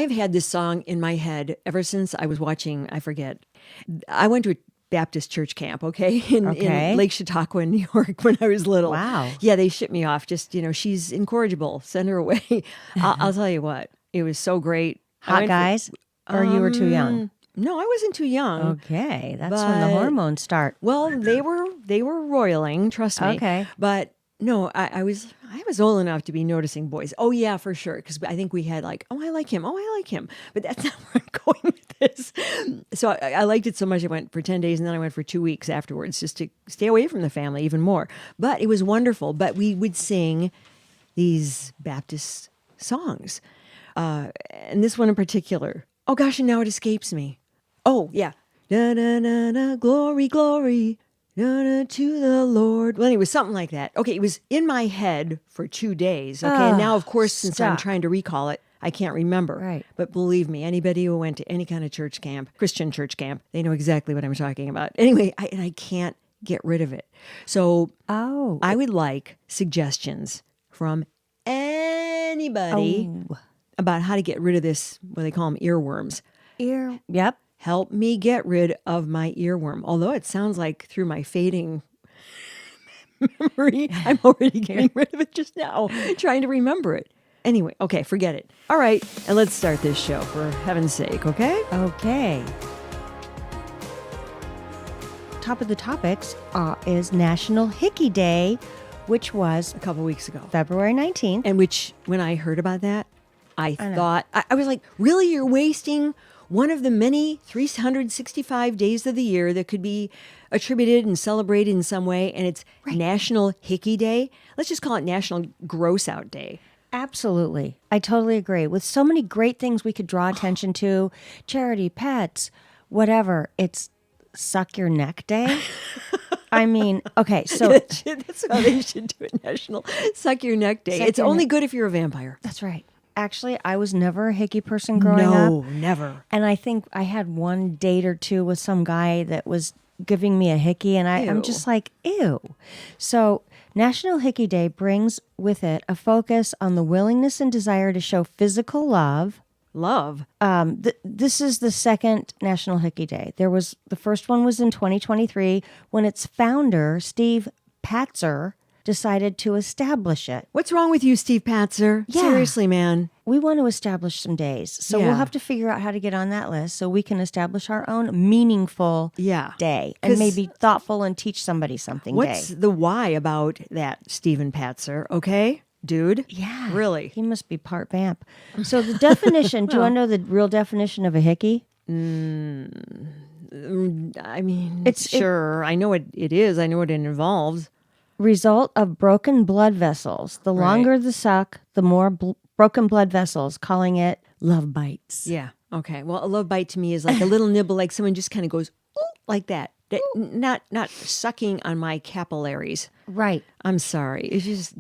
I've had this song in my head ever since I was watching, I forget. I went to a Baptist church camp, in Lake Chautauqua, New York when I was little. Wow. Yeah, they shipped me off. Just, she's incorrigible. Send her away. I'll tell you what, it was so great. Hot guys? Or you were too young? No, I wasn't too young. Okay, that's when the hormones start. Well, they were roiling, trust me. Okay. But no, I was old enough to be noticing boys. Oh yeah, for sure. Because I think we had like, oh, I like him. Oh, I like him. But that's not where I'm going with this. So I liked it so much. I went for 10 days and then I went for 2 weeks afterwards just to stay away from the family even more. But it was wonderful. But we would sing these Baptist songs. And this one in particular. Oh gosh, and now it escapes me. Oh yeah. Na na na na, glory, glory. Na na to the Lord. Well, anyway, something like that. Okay, it was in my head for 2 days. Okay, and now of course, since I'm trying to recall it, I can't remember. Right. But believe me, anybody who went to any kind of church camp, Christian church camp, they know exactly what I'm talking about. Anyway, I can't get rid of it. So I would like suggestions from anybody about how to get rid of this, what they call them, earworms. Yep. Help me get rid of my earworm. Although it sounds like through my fading memory, I'm already getting rid of it just now, trying to remember it. Anyway, okay, forget it. All right, and let's start this show, for heaven's sake, okay? Okay. Top of the topics is National Hickey Day, which was A couple weeks ago. February 19th. And which, when I heard about that, I thought, I was like, really, you're wasting one of the many 365 days of the year that could be attributed and celebrated in some way, and it's National Hickey Day. Let's just call it National Gross Out Day. Absolutely. I totally agree. With so many great things we could draw attention to, charity, pets, whatever, it's Suck Your Neck Day. I mean, okay, so... That's how they should do it, National Suck Your Neck Day. It's only good if you're a vampire. That's right. Actually, I was never a hickey person growing up. No, never. And I think I had one date or two with some guy that was giving me a hickey, and I'm just like, ew. So National Hickey Day brings with it a focus on the willingness and desire to show physical love. Love? This is the second National Hickey Day. The first one was in 2023 when its founder, Steve Patzer, decided to establish it. What's wrong with you, Steve Patzer? Yeah. Seriously, man. We want to establish some days. So we'll have to figure out how to get on that list so we can establish our own meaningful day and maybe thoughtful and teach somebody something What's the why about that, Stephen Patzer? Okay, dude? Yeah. Really? He must be part vamp. So the definition, do you want to know the real definition of a hickey? I mean, sure. I know what it is. I know what it involves. Result of broken blood vessels. The longer the suck, the more broken blood vessels, calling it love bites. Yeah. Okay. Well, a love bite to me is like a little nibble, like someone just kind of goes like that. Not sucking on my capillaries. Right. I'm sorry. It's just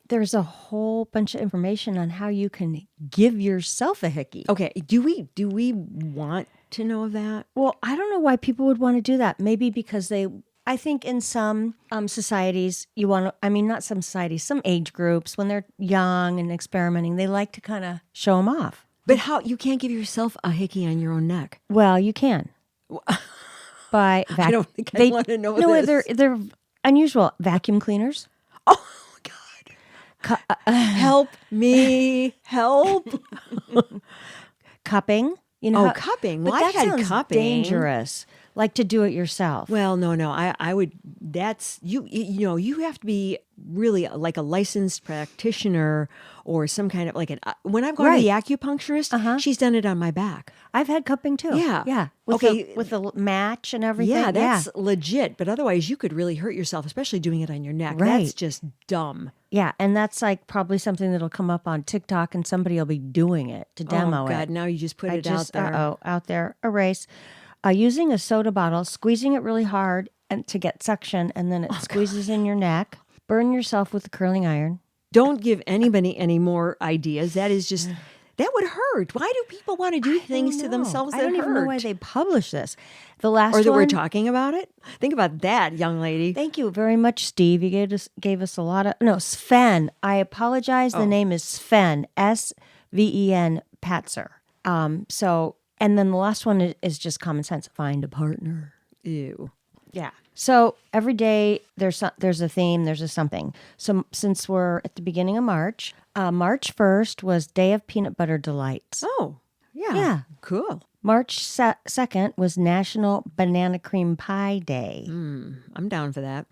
there's a whole bunch of information on how you can give yourself a hickey. Okay. Do we want to know that? Well, I don't know why people would want to do that. Maybe because I think in some societies, not some societies, some age groups, when they're young and experimenting, they like to kind of show them off. But how, you can't give yourself a hickey on your own neck? Well, you can. By I don't think I want to know this. No, they're unusual. Vacuum cleaners. Oh, God. Help me. Help. Cupping. Cupping. But well, that I had sounds cupping. Dangerous. Like to do it yourself. Well, no. I would. That's you. You have to be really like a licensed practitioner or some kind of like an. When I've gone to the acupuncturist, she's done it on my back. I've had cupping too. Yeah. With the match and everything. Yeah, that's legit. But otherwise, you could really hurt yourself, especially doing it on your neck. Right. That's just dumb. Yeah, and that's like probably something that'll come up on TikTok, and somebody will be doing it to demo it. Oh God! Now you just put it out there. Out there. Erase. Using a soda bottle, squeezing it really hard and to get suction, and then it squeezes in your neck. Burn yourself with a curling iron. Don't give anybody any more ideas. That is just, that would hurt. Why do people want to do things to themselves that hurt? I don't even know why they publish this. The last or that one, we're talking about it? Think about that, young lady. Thank you very much, Steve. You gave us a lot of... No, Sven. I apologize. The name is Sven. S-V-E-N Patzer. So, and then the last one is just common sense. Find a partner. Ew. Yeah. So every day there's a theme, there's a something. So since we're at the beginning of March, March 1st was Day of Peanut Butter Delights. Oh, yeah. Yeah. Cool. March 2nd was National Banana Cream Pie Day. I'm down for that.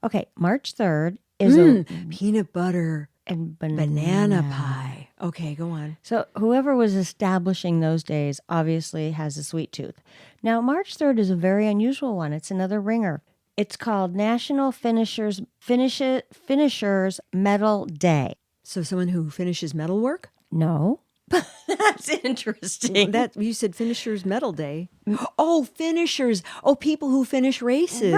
Okay, March 3rd is Peanut butter and banana pie. Okay, go on. So whoever was establishing those days obviously has a sweet tooth. Now, March 3rd is a very unusual one. It's another ringer. It's called National Finishers Medal Day. So someone who finishes metalwork? No. That's interesting. That you said finishers medal day. Oh, finishers. Oh, people who finish races.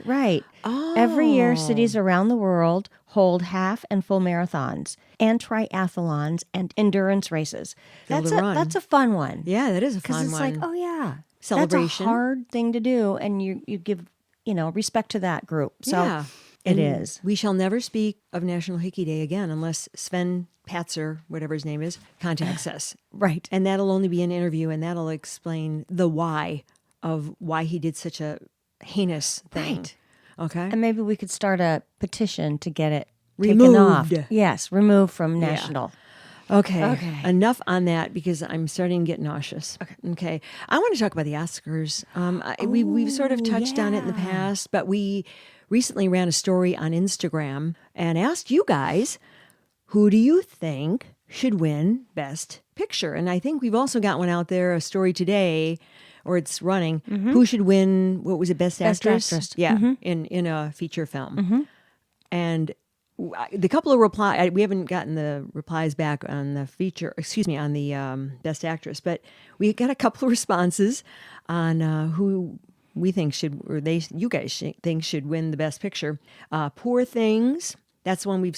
Right. Oh. Every year, cities around the world hold half and full marathons and triathlons and endurance races. That's a fun one. Yeah, that is a Because fun it's one. like, oh yeah, Celebration. That's a hard thing to do, and you give respect to that group. So yeah. it And is. We shall never speak of National Hickey Day again unless Sven Patzer, whatever his name is, contacts us. Right. And that'll only be an interview, and that'll explain the why of why he did such a heinous thing. Right. Okay? And maybe we could start a petition to get it Removed. taken off. Yes, removed from national. Okay. Enough on that because I'm starting to get nauseous. Okay. I want to talk about the Oscars. We've sort of touched on it in the past, but we recently ran a story on Instagram and asked you guys, who do you think should win Best Picture? And I think we've also got one out there, a story today, or it's running. Who should win, what was it, Best Actress? Yeah, in a feature film. And the couple of replies, we haven't gotten the replies back on the on the Best Actress, but we got a couple of responses on who we think should, or you guys think should win the Best Picture. Poor Things. That's one we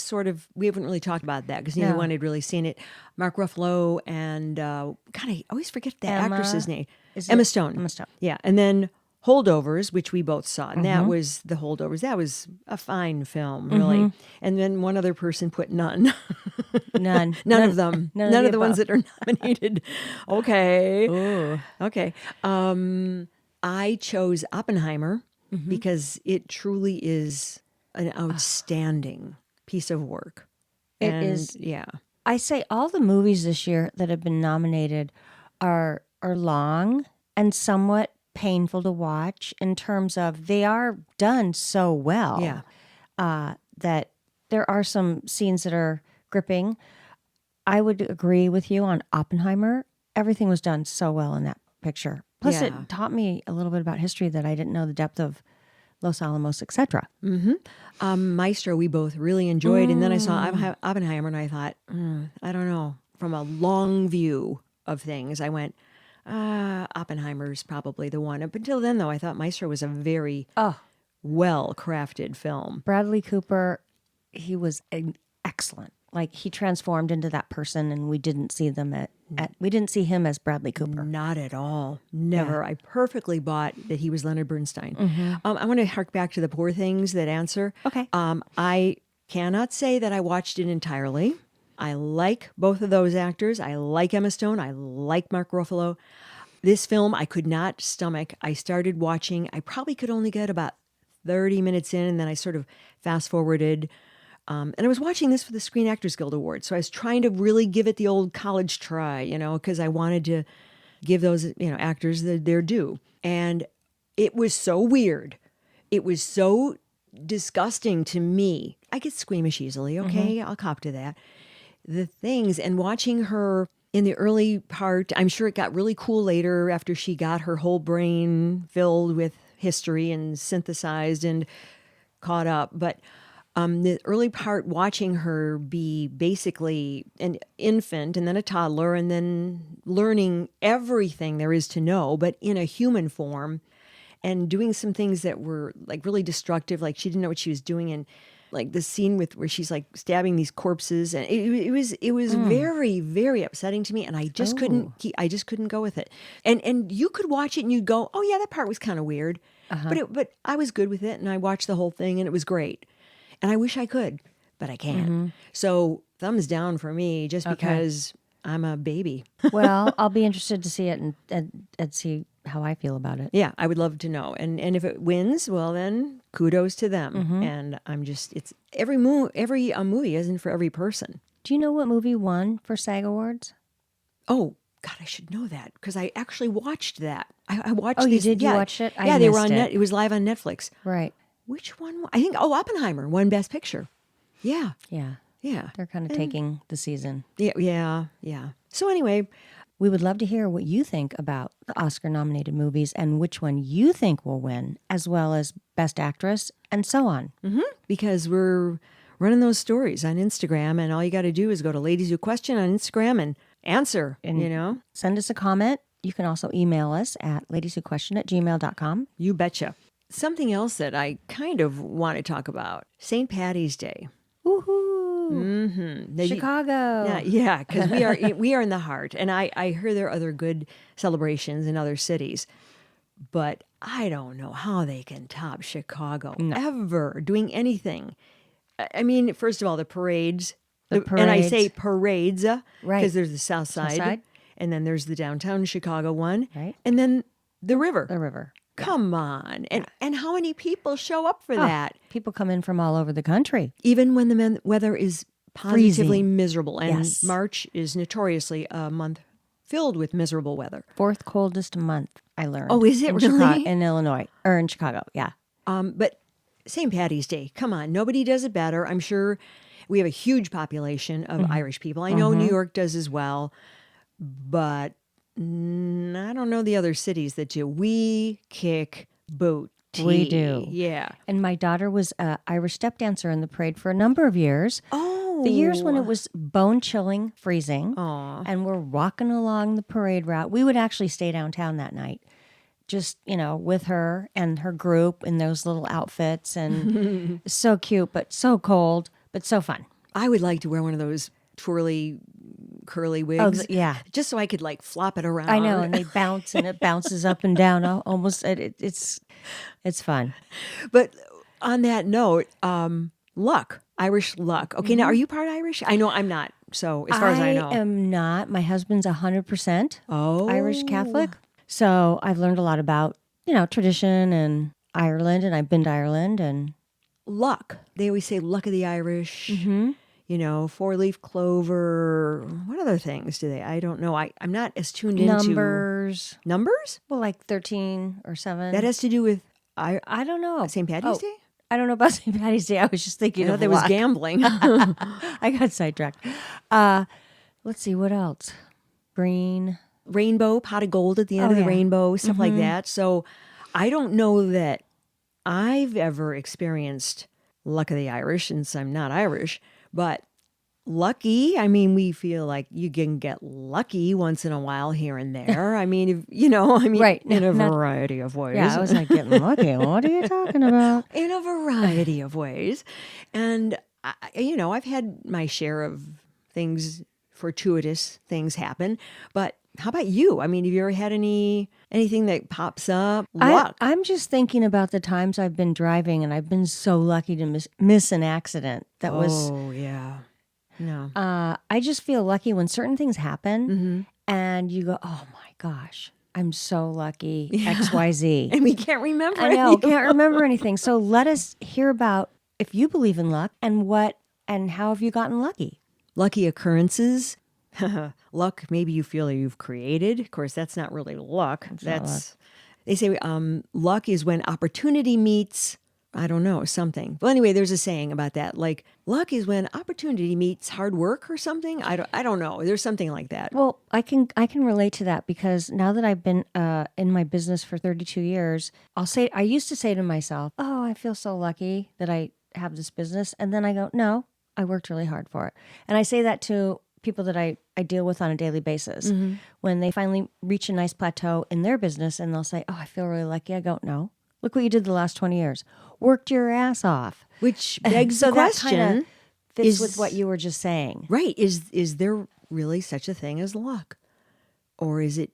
haven't really talked about that because neither one had really seen it. Mark Ruffalo and, I always forget the actress's name. Emma Stone. Emma Stone. Yeah. And then Holdovers, which we both saw. And that was The Holdovers. That was a fine film, really. And then one other person put none. None. None of them. None of the ones that are nominated. Okay. Ooh. Okay. I chose Oppenheimer because it truly is an outstanding piece of work. It is. Yeah. I say all the movies this year that have been nominated are long and somewhat painful to watch in terms of they are done so well. Yeah. That there are some scenes that are gripping. I would agree with you on Oppenheimer. Everything was done so well in that picture. Plus, it taught me a little bit about history that I didn't know the depth of Los Alamos, etc. Maestro, we both really enjoyed. And then I saw Oppenheimer and I thought, I don't know. From a long view of things, I went, Oppenheimer's probably the one. Up until then, though, I thought Maestro was a very well-crafted film. Bradley Cooper, he was excellent. Like, he transformed into that person, and we didn't see we didn't see him as Bradley Cooper. Not at all. Never. I perfectly bought that he was Leonard Bernstein. I want to hark back to the Poor Things, that answer. Okay. I cannot say that I watched it entirely. I like both of those actors. I like Emma Stone. I like Mark Ruffalo. This film, I could not stomach. I started watching. I probably could only get about 30 minutes in, and then I sort of fast-forwarded. And I was watching this for the Screen Actors Guild Awards, so I was trying to really give it the old college try, because I wanted to give those, actors their due. And it was so weird. It was so disgusting to me. I get squeamish easily, okay? I'll cop to that. The things, and watching her in the early part, I'm sure it got really cool later after she got her whole brain filled with history and synthesized and caught up. But the early part, watching her be basically an infant and then a toddler and then learning everything there is to know, but in a human form, and doing some things that were like really destructive, like she didn't know what she was doing, and like the scene where she's like stabbing these corpses, and it was very, very upsetting to me, and I just couldn't go with it. And you could watch it and you'd go, oh yeah, that part was kind of weird, but I was good with it, and I watched the whole thing and it was great. And I wish I could, but I can't. So thumbs down for me, just because I'm a baby. Well, I'll be interested to see it and see how I feel about it. Yeah, I would love to know. And if it wins, well then kudos to them. And I'm just it's every movie isn't for every person. Do you know what movie won for SAG Awards? Oh, God, I should know that because I actually watched that. I watched. Oh, you these, did? Yeah, You watched it? Yeah, I they were missed on it. It was live on Netflix. Right. Which one? I think. Oh, Oppenheimer won Best Picture. Yeah, Yeah. yeah. They're kind of taking the season. Yeah. So anyway, We would love to hear what you think about the Oscar-nominated movies and which one you think will win, as well as Best Actress and so on. because we're running those stories on Instagram, and all you got to do is go to Ladies Who Question on Instagram and answer. Send us a comment. You can also email us at ladieswhoquestion@gmail.com. You betcha. Something else that I kind of want to talk about: St. Patty's Day. Woohoo! Chicago. Yeah, because we are in the heart, and I hear there are other good celebrations in other cities, but I don't know how they can top Chicago ever doing anything. I mean, first of all, the parades, and I say parades, Right. because there's the South Side, Side. and then there's the downtown Chicago one, Right. and then the river. The river. Come on, and how many people show up for that? People come in from all over the country. Even when the weather is positively Freezing. miserable. And Yes. March is notoriously a month filled with miserable weather. Fourth coldest month, I learned. Oh, is it in really? in Illinois, or in Chicago, yeah. But St. Patty's Day, come on, nobody does it better. I'm sure we have a huge population of Irish people. I know New York does as well, but I don't know the other cities that do. We kick booty. We do. Yeah. And my daughter was an Irish step dancer in the parade for a number of years. Oh. The years when it was bone-chilling, freezing, Aw. and we're walking along the parade route. We would actually stay downtown that night, just, with her and her group in those little outfits. And so cute, but so cold, but so fun. I would like to wear one of those twirly, curly wigs. Yeah. Just so I could flop it around. I know, and they bounce, and it bounces up and down. Almost, it's fun. But on that note, luck, Irish luck. Okay, now are you part Irish? I know I'm not. So as far as I know, I am not. My husband's 100% Oh. Irish Catholic. So I've learned a lot about, tradition and Ireland, and I've been to Ireland and luck. They always say luck of the Irish. Four-leaf clover. What other things do they? I don't know. I'm not as tuned numbers. into numbers. Well, like 13 or 7. That has to do with I don't know. St. Patty's Day. I don't know about St. Patty's Day. I was just thinking I of thought there was luck. gambling. I got sidetracked. Let's see, what else? Green. Rainbow, pot of gold at the end of the rainbow, stuff like that. So I don't know that I've ever experienced luck of the Irish, since I'm not Irish, but lucky. I mean, we feel like you can get lucky once in a while here and there. I mean, Right. in a variety of ways. Yeah, I was like, getting lucky. What are you talking about? In a variety of ways. And, I've had my share of fortuitous things happen. But how about you? I mean, have you ever had anything that pops up? Luck. I'm just thinking about the times I've been driving, and I've been so lucky to miss an accident. That was... Oh, yeah. No. I just feel lucky when certain things happen, and you go, oh my gosh, I'm so lucky, XYZ. And we can't remember I know, can't remember anything. So let us hear about if you believe in luck and how have you gotten lucky? Lucky occurrences. Luck, maybe you feel you've created. Of course, that's not really luck. That's they say luck is when opportunity meets, I don't know, something. Well, anyway, there's a saying about that. Like, luck is when opportunity meets hard work or something. I don't know. There's something like that. Well, I can relate to that because now that I've been in my business for 32 years, I used to say to myself, oh, I feel so lucky that I have this business. And then I go, no, I worked really hard for it. And I say that to people that I deal with on a daily basis. When they finally reach a nice plateau in their business and they'll say, oh, I feel really lucky. I go, no. Look what you did the last 20 years. Worked your ass off. Which begs so the question. That kind of fits with what you were just saying. Right. Is there really such a thing as luck? Or is it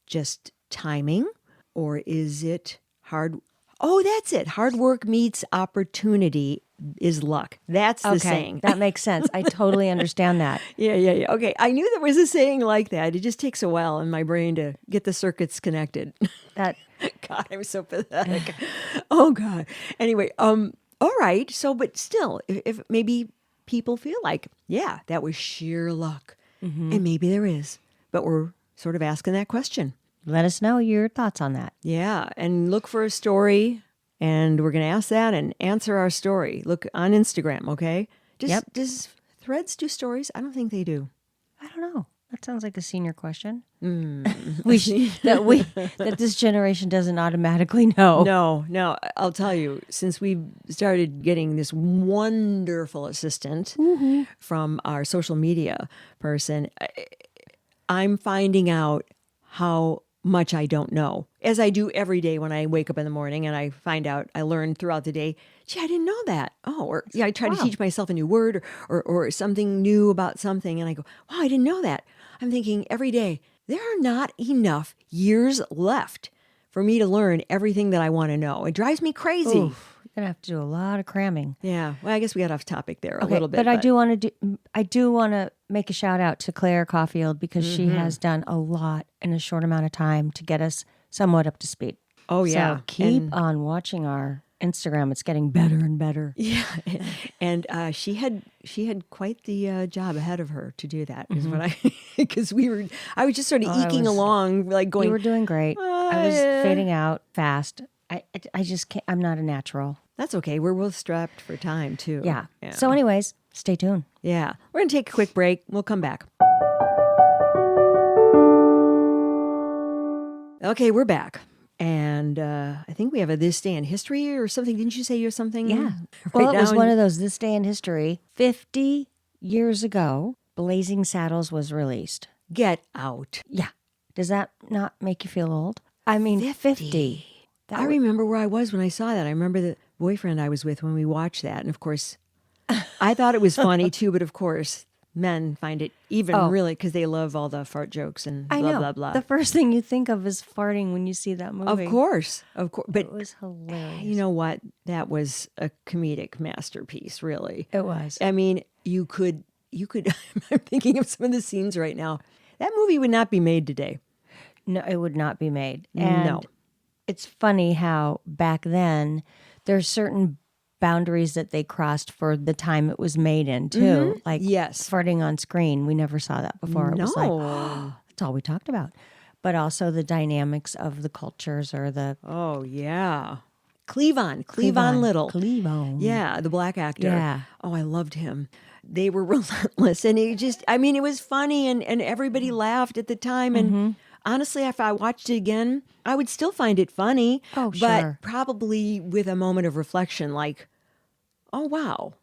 just timing? Or is it hard? Oh, that's it. Hard work meets opportunity. is luck. That's the saying. That makes sense. I totally understand that. Yeah. Okay, I knew there was a saying like that. It just takes a while in my brain to get the circuits connected. That God, I'm so pathetic. Oh God. Anyway, all right. So, but still, if maybe people feel like, yeah, that was sheer luck, and maybe there is, but we're sort of asking that question. let us know your thoughts on that. Yeah, and look for a story, and we're going to ask that and answer our story. Look on Instagram, okay? Does Threads do stories? I don't think they do. I don't know. That sounds like a senior question. That this generation doesn't automatically know. No. I'll tell you, since we've started getting this wonderful assistant from our social media person, I'm finding out how much I don't know, as I do every day when I wake up in the morning and I find out, I learn throughout the day, gee, I didn't know that. Oh, or I try to teach myself a new word or something new about something. And I go, wow, I didn't know that. I'm thinking every day, there are not enough years left for me to learn everything that I want to know. It drives me crazy. Oof, you're gonna have to do a lot of cramming. Yeah. Well, I guess we got off topic there a little bit. But I do want to make a shout out to Claire Caulfield because she has done a lot in a short amount of time to get us somewhat up to speed. Oh yeah. So keep on watching our Instagram. It's getting better and better. Yeah, and she had quite the job ahead of her to do that. Is what because I was just sort of eking along, like going. You were doing great. I was fading out fast. I just can't. I'm not a natural. That's okay. We're both strapped for time too. Yeah. So, anyways, stay tuned. Yeah, we're gonna take a quick break. We'll come back. Okay, we're back. And I think we have a This Day in History or something. Didn't you say you have something? Yeah. Well, it was one of those This Day in History. 50 years ago, Blazing Saddles was released. Get out. Yeah. Does that not make you feel old? I mean, 50. I remember where I was when I saw that. I remember the boyfriend I was with when we watched that. And of course, I thought it was funny too, but of course, men find it even really because they love all the fart jokes and blah, blah. The first thing you think of is farting when you see that movie. Of course. But it was hilarious. You know what? That was a comedic masterpiece, really. It was. I mean, you could, I'm thinking of some of the scenes right now. That movie would not be made today. No, it would not be made. And no. It's funny how back then there's certain boundaries that they crossed for the time it was made in too. Like farting on screen. We never saw that before. It was like, that's all we talked about. But also the dynamics of the cultures or the... Oh, yeah. Cleavon Little. Cleavon. Yeah, the black actor. Yeah. Oh, I loved him. They were relentless. And it was funny and everybody laughed at the time. And honestly, if I watched it again, I would still find it funny. Oh, sure. But probably with a moment of reflection like, oh, wow.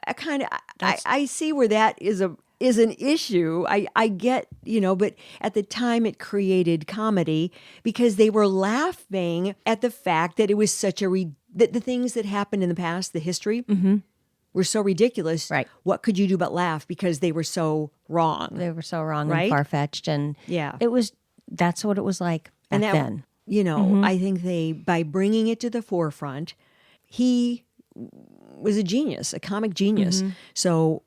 I see where that is an issue. I get, but at the time it created comedy because they were laughing at the fact that it was such that the things that happened in the past, the history, were so ridiculous. Right. What could you do but laugh because they were so wrong? They were so wrong right? and far-fetched. And that's what it was like back then. I think by bringing it to the forefront, he was a genius, a comic genius. So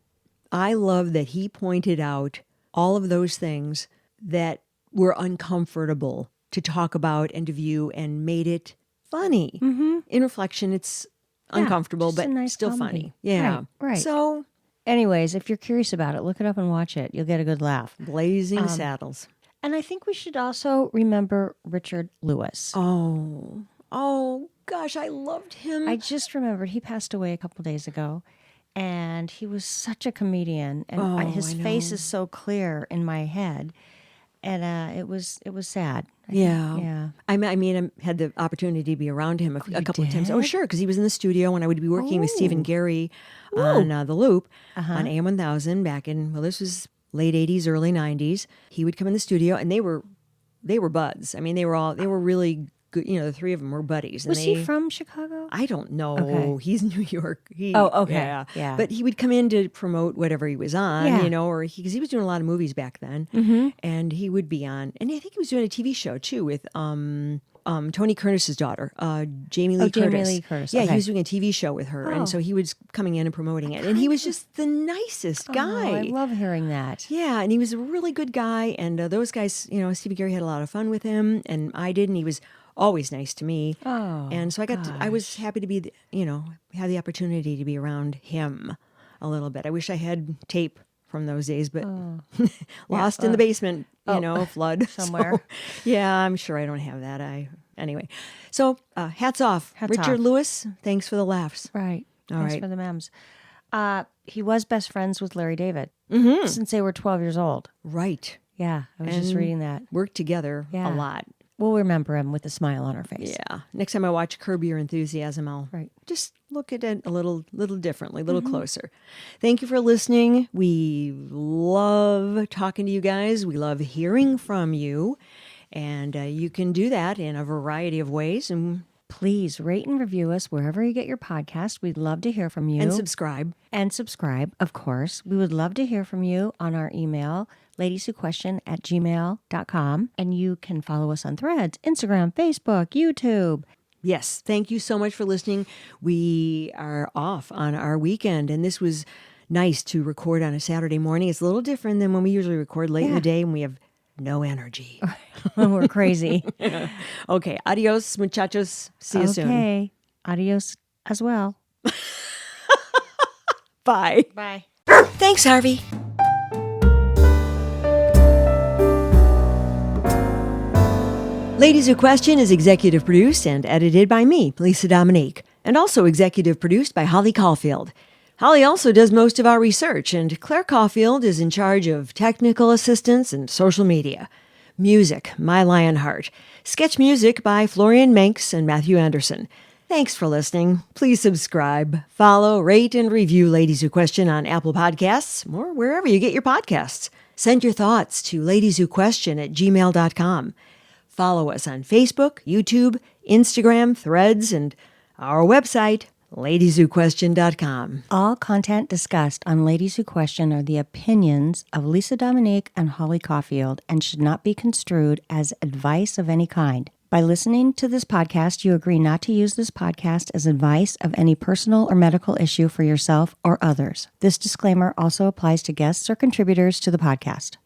I love that he pointed out all of those things that were uncomfortable to talk about and to view and made it funny. In reflection, it's uncomfortable, but nice still comedy. funny. Yeah. Right. So anyways, if you're curious about it, look it up and watch it. You'll get a good laugh. Blazing Saddles. And I think we should also remember Richard Lewis. Oh, gosh, I loved him. I just remembered he passed away a couple days ago, and he was such a comedian, and his face is so clear in my head, and it was sad. Yeah. I mean, I had the opportunity to be around him a couple of times. Oh, sure, because he was in the studio when I would be working with Stephen Gary on The Loop on AM 1000 back in, this was late 80s, early 90s. He would come in the studio, and they were buds. I mean, they were really good. The three of them were buddies. Was he from Chicago? I don't know. Okay. He's New York. Okay. Yeah. But he would come in to promote whatever he was on, or because he was doing a lot of movies back then. And he would be on, and I think he was doing a TV show too with Tony Curtis's daughter, Jamie Lee Jamie Curtis. Lee Curtis, Yeah, okay. he was doing a TV show with her, and so he was coming in and promoting it. And he was just the nicest guy. Oh, I love hearing that. Yeah, and he was a really good guy. And those guys, Stevie Gary had a lot of fun with him, and I did, and he was always nice to me. Oh, and so I was happy to be, have the opportunity to be around him a little bit. I wish I had tape from those days, but lost in the basement, flood somewhere. So, yeah, I'm sure I don't have that. Anyway. So hats off. Hats Richard off. Lewis, thanks for the laughs. Right. All Thanks right. for the memes. He was best friends with Larry David since they were 12 years old. Right. Yeah, I was just reading that. Worked together Yeah. a lot. We'll remember him with a smile on our face. Yeah. Next time I watch Curb Your Enthusiasm, I'll just look at it a little differently, a little closer. Thank you for listening. We love talking to you guys. We love hearing from you. And you can do that in a variety of ways. And Please rate and review us wherever you get your podcast. We'd love to hear from you. subscribe. And subscribe, of course. We would love to hear from you on our email, ladieswhoquestion@gmail.com. And you can follow us on Threads, Instagram, Facebook, YouTube. Yes. Thank you so much for listening. We are off on our weekend, and this was nice to record on a Saturday morning. It's a little different than when we usually record late in the day and we have no energy. We're crazy. Okay. Adios, muchachos. See you soon. Okay. Adios as well. Bye. Bye. Thanks, Harvey. Ladies Who Question is executive produced and edited by me, Lisë Dominique, and also executive produced by Holly Caulfield. Holly also does most of our research, and Claire Caulfield is in charge of technical assistance and social media. Music, My Lionheart. Sketch music by Florian Manx and Matthew Anderson. Thanks for listening. Please subscribe, follow, rate, and review Ladies Who Question on Apple Podcasts or wherever you get your podcasts. Send your thoughts to ladieswhoquestion@gmail.com. Follow us on Facebook, YouTube, Instagram, Threads, and our website, ladieswhoquestion.com. All content discussed on Ladies Who Question are the opinions of Lisë Dominique and Holly Caulfield and should not be construed as advice of any kind. By listening to this podcast, you agree not to use this podcast as advice of any personal or medical issue for yourself or others. This disclaimer also applies to guests or contributors to the podcast.